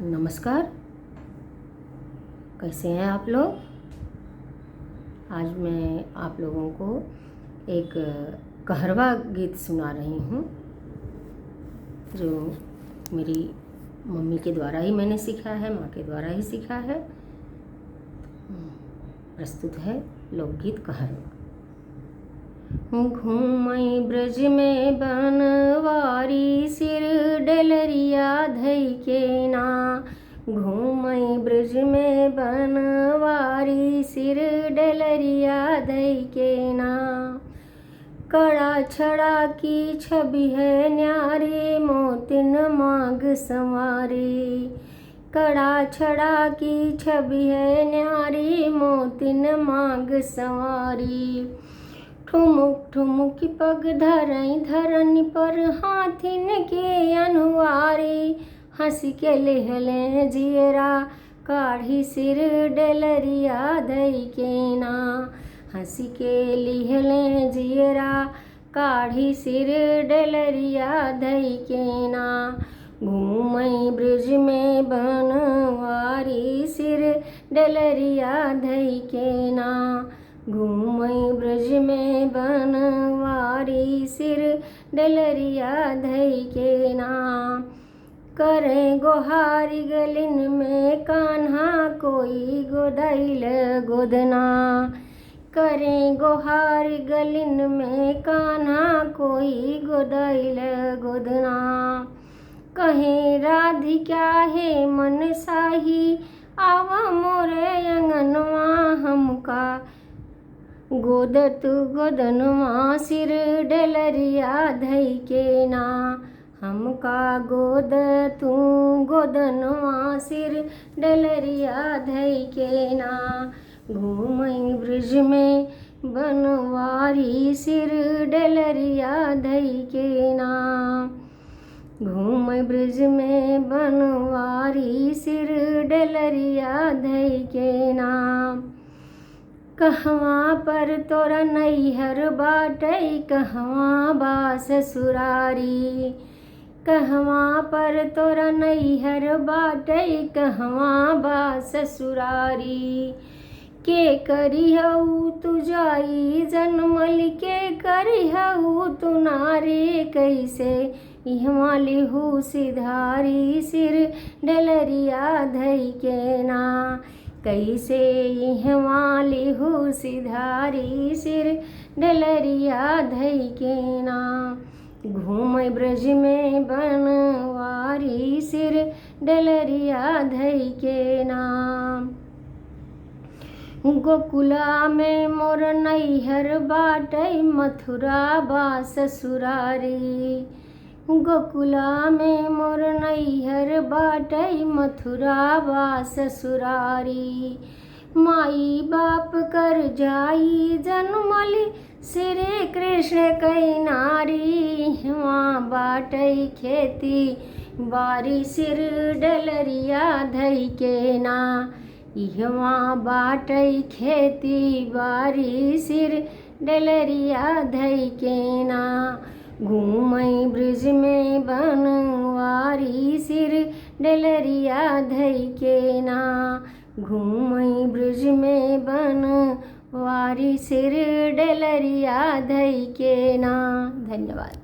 नमस्कार। कैसे हैं आप लोग। आज मैं आप लोगों को एक कहरवा गीत सुना रही हूँ जो मेरी मम्मी के द्वारा ही मैंने सीखा है, माँ के द्वारा ही सीखा है। प्रस्तुत है लोकगीत कहरवा। घूमई ब्रज में बनवारी, सिर डलरिया धई के ना। घूमई ब्रज में बनवारी, सिर डलरिया धई के ना। कड़ा छड़ा की छवि है न्यारी, मोतिन मांग संवारी। कड़ा छड़ा की छवि है न्यारी, मोतिन मांग संवारी। ठुमुक ठुमुक पग धरई धरनी पर, हाथिन के अनुवारी। हंस के लेहले जियरा, काढ़ी सिर डलरिया धई के ना। हंस के लिहले जियरा, काढ़ी सिर डलरिया धई के ना। घूमई ब्रज में बनवारी, सिर डलरिया धई के ना। घूमई ब्रज में बनवारी, सिर डलरिया धई के ना। करे गोहारी गलिन में कान्हा, कोई गोदाइल गोदना। करे गोहारी गलिन में कान्हा, कोई गोदाइल गोदना। कहे राधिका है मन साही, आवा मोरे अंगनवा हमका। गोद तू गोदनवा, सिर डलरिया धई के ना। हमका गोद तू गोदनवा, सिर डलरिया धई के ना। घूमई ब्रज में बनवारी, सिर डलरिया धई के ना। घूमई ब्रज में बनवारी, सिर डलरिया धई के ना। कहवा पर तोरा नैहर बाटई, कहवा बा ससुरारी। कहवा पर तोरा नैहर बाटई, कहवा बा ससुरारी। के करिहऊ तू जाई जनमल, के करिहऊ तू नारी। कैसे इहवा लिहू सिधारी, सिर डलरिया धई के ना। कैसे इहवा लिहू सिधारी, सिर डलरिया धई के ना। घूमई ब्रज में बनवारी, सिर डलरिया धई के ना। गोकुला में मोर नैहर बाटई, मथुरा बा ससुरारी। गोकुला में मोर नैहर बाटई, मथुरा बा ससुरारी। माई बाप कर जाई जनमली, श्री कृष्ण कई नारी। वहाँ बाटई खेती बारी, सिर डलरिया धई के ना। इहवा बाटई खेती बारी, सिर डलरिया धई के ना। घूमई ब्रज में बनवारी, सिर डलरिया धई के ना। घूमई ब्रज में बनवारी, सिर डलरिया धई के ना। धन्यवाद।